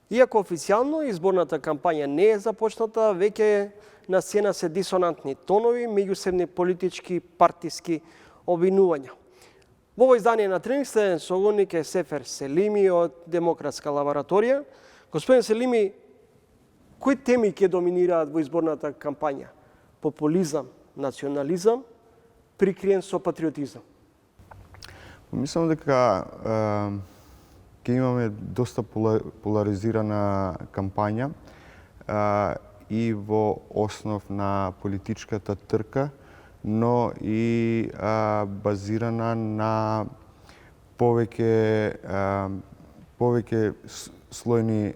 Иако официјално изборната кампања не е започната, веќе на сцена се дисонантни тонови, меѓусебни политички партиски обвинувања. Во ово издание на Тренинг следен соговорник е Сефер Селими од Демократска лабораторија. Господин Селими, кои теми ќе доминираат во изборната кампања? Популизам, национализам, прикриен со патриотизам? Мислам дека ќе имаме доста поларизирана кампања и во основ на политичката трка, но и базирана на повеќе слојни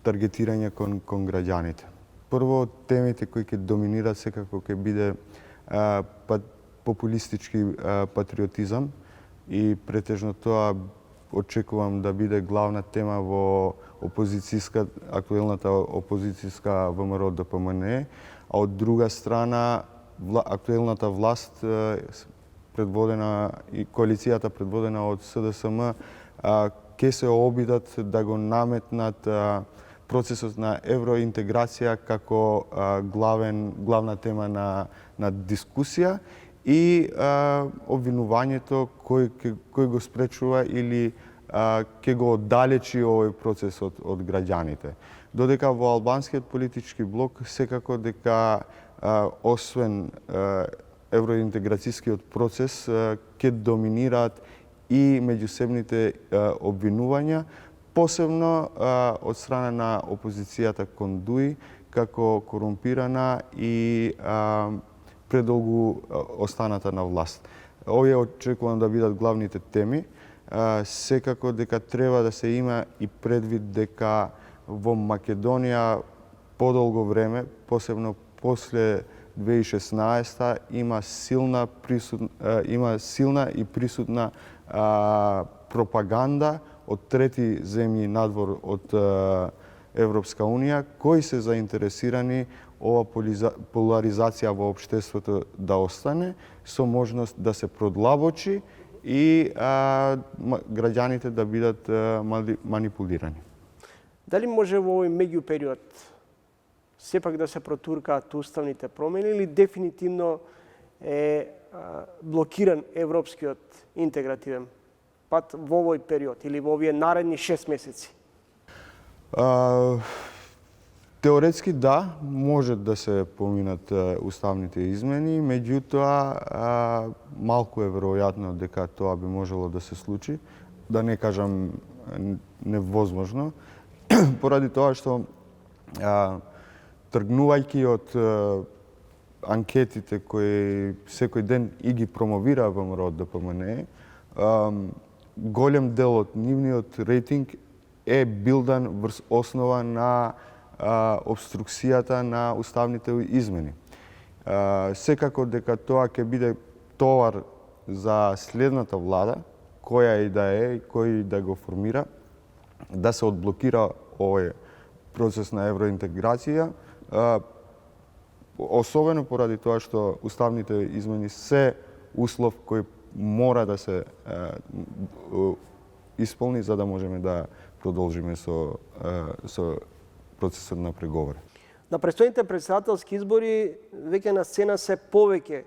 таргетирање кон граѓаните. Прво, темите кои ќе доминираат секако ќе биде популистички патриотизам и претежно тоа очекувам да биде главна тема во актуелната опозицијска ВМРО ДПМН, а од друга страна актуелната власт предводена и коалицијата предводена од СДСМ ќе се обидат да го наметнат процесот на евроинтеграција како главна тема на дискусија и обвинувањето кој го спречува или ќе го оддалечи овој процес од граѓаните. Додека во албанскиот политички блок секако дека освен евроинтеграцијскиот процес ќе доминираат и меѓусебните обвинувања, посебно од страна на опозицијата кон ДУИ како корумпирана и предолгу останата на власт. Овие очекувам да бидат главните теми. Секако дека треба да се има и предвид дека во Македонија подолго време, посебно после 2016 има силна и присутна пропаганда од трети земји надвор од Европска Унија, кои се заинтересирани ова поларизација во општеството да остане, со можност да се продлабочи и граѓаните да бидат манипулирани. Дали може во овој меѓупериод сепак да се протуркаат уставните промени или дефинитивно е блокиран европскиот интегративен пат во овој период или во овие наредни 6 месеци? Теоретски да, може да се поминат уставните измени, меѓутоа малку е веројатно дека тоа би можело да се случи, да не кажам невозможно, поради тоа што тргнувајќи од анкетите кои секој ден и ги промовира ВМРО ДПМН, голем дел од нивниот рейтинг е билдан врз основа на обструкцијата на уставните измени. Секако дека тоа ќе биде товар за следната влада, која и да е, кој да го формира, да се одблокира овој процес на евроинтеграција, особено поради тоа што уставните измени се услов кој мора да се исполни за да можеме да продолжиме со процесот на преговори. На престојните претседателски избори веќе на сцена се повеќе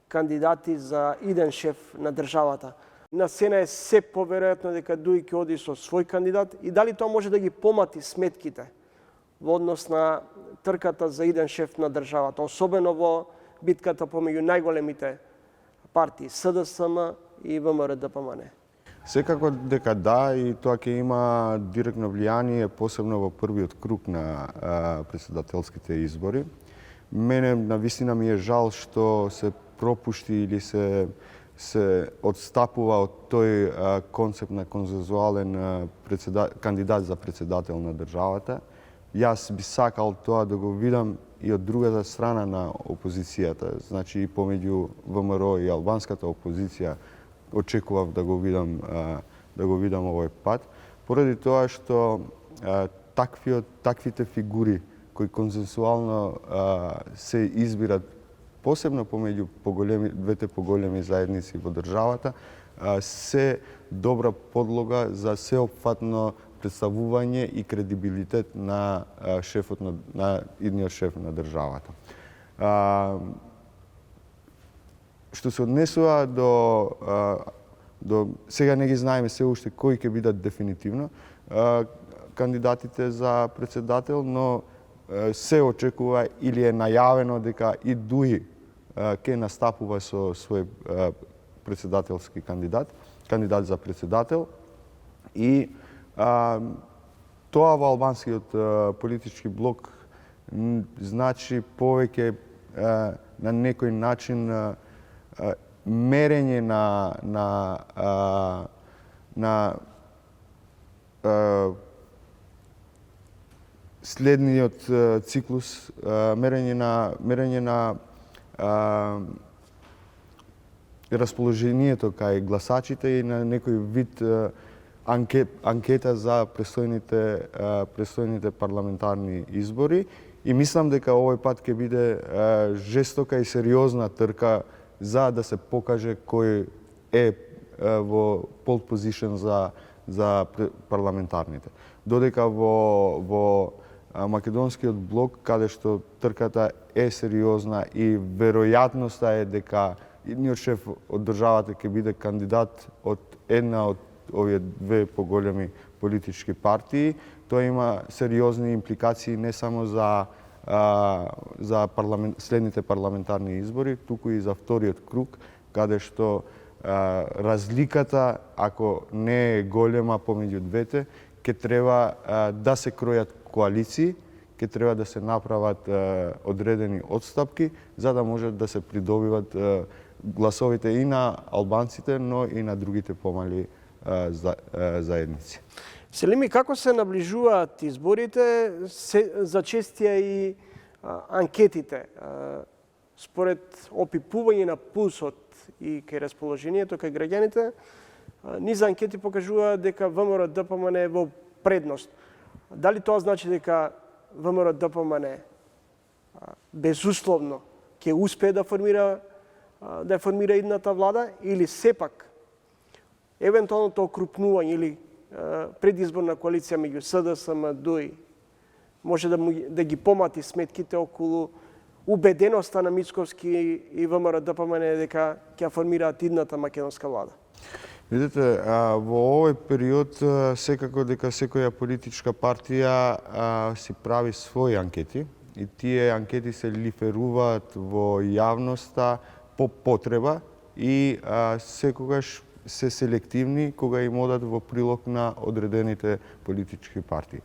кандидати за иден шеф на државата. На сцена е се поверојатно дека ДУИ ќе оди со свој кандидат и дали тоа може да ги помати сметките во однос на трката за иден шеф на државата, особено во битката помеѓу најголемите партии СДСМ и ВМРО ДПМН. Секако дека да, и тоа ќе има директно влијание, посебно во првиот круг на претседателските избори. Мене навистина ми е жал што се пропушти или се одстапува од тој концепт на консензуален кандидат за претседател на државата. Јас би сакал тоа да го видам и од другата страна на опозицијата, значи и помеѓу ВМРО и албанската опозиција, очекував да го видам овој пат, поради тоа што таквите фигури кои консенсуално се избират посебно помеѓу двете поголеми заедници во државата, се добра подлога за сеопфатно представување и кредибилитет на идниот шеф на државата. Што се однесува до сега не ги знаеме се уште кои ќе бидат дефинитивно кандидатите за председател, но се очекува или е најавено дека и Дуи ќе настапува со свој председателски кандидат за председател. И тоа во албанскиот политички блок значи повеќе на некој начин мерење на следниот циклус, мерење на расположението кај гласачите и на некој вид анкета за престојните парламентарни избори. И мислам дека овој пат ќе биде жестока и сериозна трка за да се покаже кој е во pole position за парламентарните. Додека во македонскиот блок, каде што трката е сериозна и веројатноста е дека идниот шеф од државата ќе биде кандидат од една од овие две поголеми политички партии, тоа има сериозни импликации не само за следните парламентарни избори, туку и за вториот круг, каде што разликата, ако не е голема помеѓу двете, ќе треба да се кројат коалиции, ќе треба да се направат одредени отстапки, за да може да се придобиват гласовите и на албанците, но и на другите помали заедници. Селими, како се наближуваат изборите, зачестија и анкетите? Според опипување на пулсот и кај расположението кај граѓаните, низ анкети покажуваат дека ВМРО-ДПМН е во предност. Дали тоа значи дека ВМРО-ДПМН безусловно ќе успее да формира идната влада, или сепак евентуалното окрупнување или предизборна коалиција меѓу СДСМ, ДУИ може да ги помати сметките околу убеденоста на Мицковски и ВМРО-ДПМН дека ќе формираат идната македонска влада? Видете, во овој период секако дека секоја политичка партија си прави своји анкети и тие анкети се лиферуваат во јавноста по потреба и секогаш се селективни кога им одат во прилог на одредените политички партии.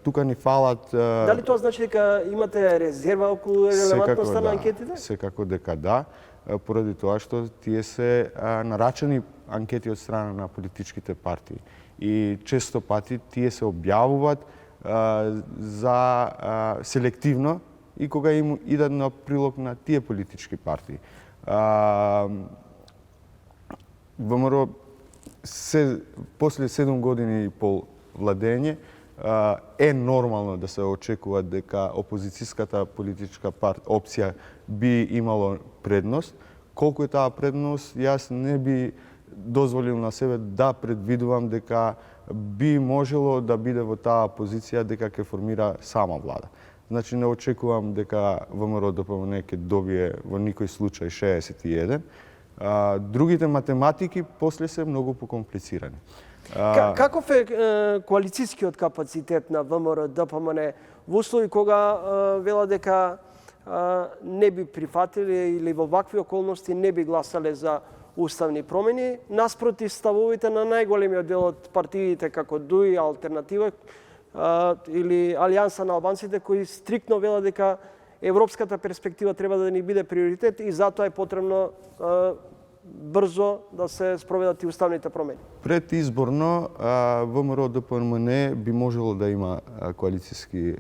Тука ни фалат... Дали тоа значи дека имате резерва околу релевантноста на анкетите? Секако дека да, поради тоа што тие се нарачани анкети од страна на политичките партии. И често пати тие се објавуваат за селективно и кога им идат на прилог на тие политички партии. ВМРО после 7 години и пол владење е нормално да се очекува дека опозицијската политичка опција би имало предност. Колку е таа предност, јас не би дозволил на себе да предвидувам дека би можело да биде во таа позиција дека ќе формира сама влада. Значи не очекувам дека ВМРО-ДПМН ќе добие во никој случај 61. Другите математики после се многу покомплицирани. Каков е коалицијскиот капацитет на ВМРО-ДПМН во услови кога вела дека не би прифатиле или во вакви околности не би гласале за уставни промени, наспроти ставовите на најголемиот дел од партиите како ДУИ, Алтернатива или Алијанса на албанците, кои стриктно велат дека европската перспектива треба да ни биде приоритет и затоа е потребно брзо да се спроведат и уставните промени. Пред изборно ВМРО-ДПМН би можело да има коалицијски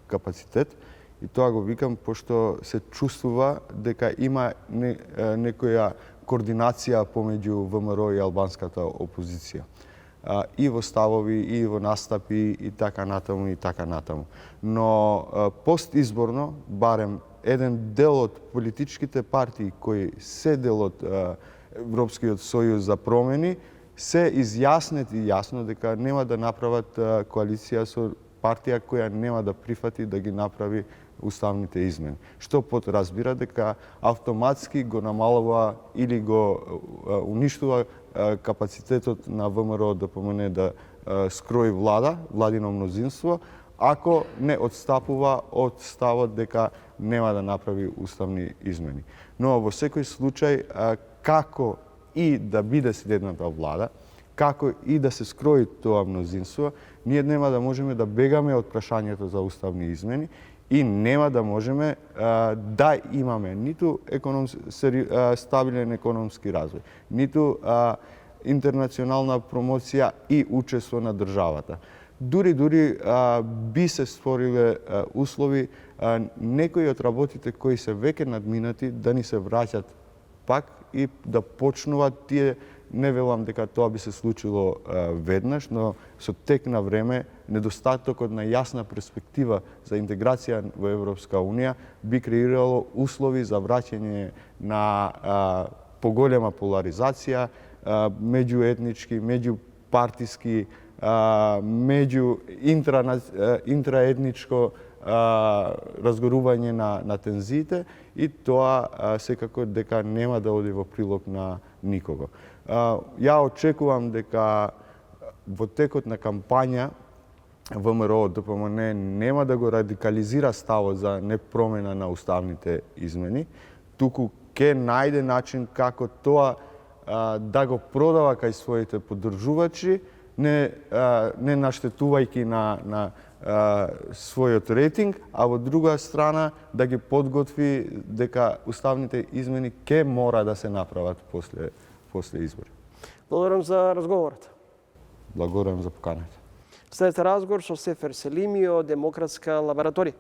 капацитет и тоа го викам пошто се чувствува дека има некоја координација помеѓу ВМРО и албанската опозиција. И во ставови, и во настапи, и така натаму, и така натаму. Но постизборно, барем еден дел од политичките партии кои се дел од Европскиот сојуз за промени, се изјаснет и јасно дека нема да направат коалиција со партија која нема да прифати да ги направи уставните измени. Што подразбира дека автоматски го намалува или го уништува капацитетот на ВМРО ДПМН да скрои владино мнозинство, ако не отстапува од ставот дека нема да направи уставни измени. Но во секој случај, како и да биде следната влада, како и да се скрои тоа мнозинство, ние нема да можеме да бегаме од прашањето за уставни измени и нема да можеме да имаме ниту стабилен економски развој, ниту интернационална промоција и учество на државата. Дури би се створиле услови некои од работите кои се веќе надминати да ни се враќат пак и да почнуваат тие. Не велам дека тоа би се случило веднаш, но со тек на време недостатокот на јасна перспектива за интеграција во Европска Унија би креирало услови за враќање на поголема поларизација, меѓуетнички, меѓупартиски, интраетничко разгорување на тензиите и тоа секако дека нема да оди во прилог на никого. Ја очекувам дека во текот на кампања ВМРО ДПМН нема да го радикализира ставот за непромена на уставните измени, туку ќе најде начин како тоа да го продава кај своите поддржувачи, не наштетувајќи на својот рейтинг, а во друга страна да ги подготви дека уставните измени ќе мора да се направат после избори. Благодарам за разговорот. Благодарам за поканата. Следете разговор со Сефер Селимио, Демократска лабораторија.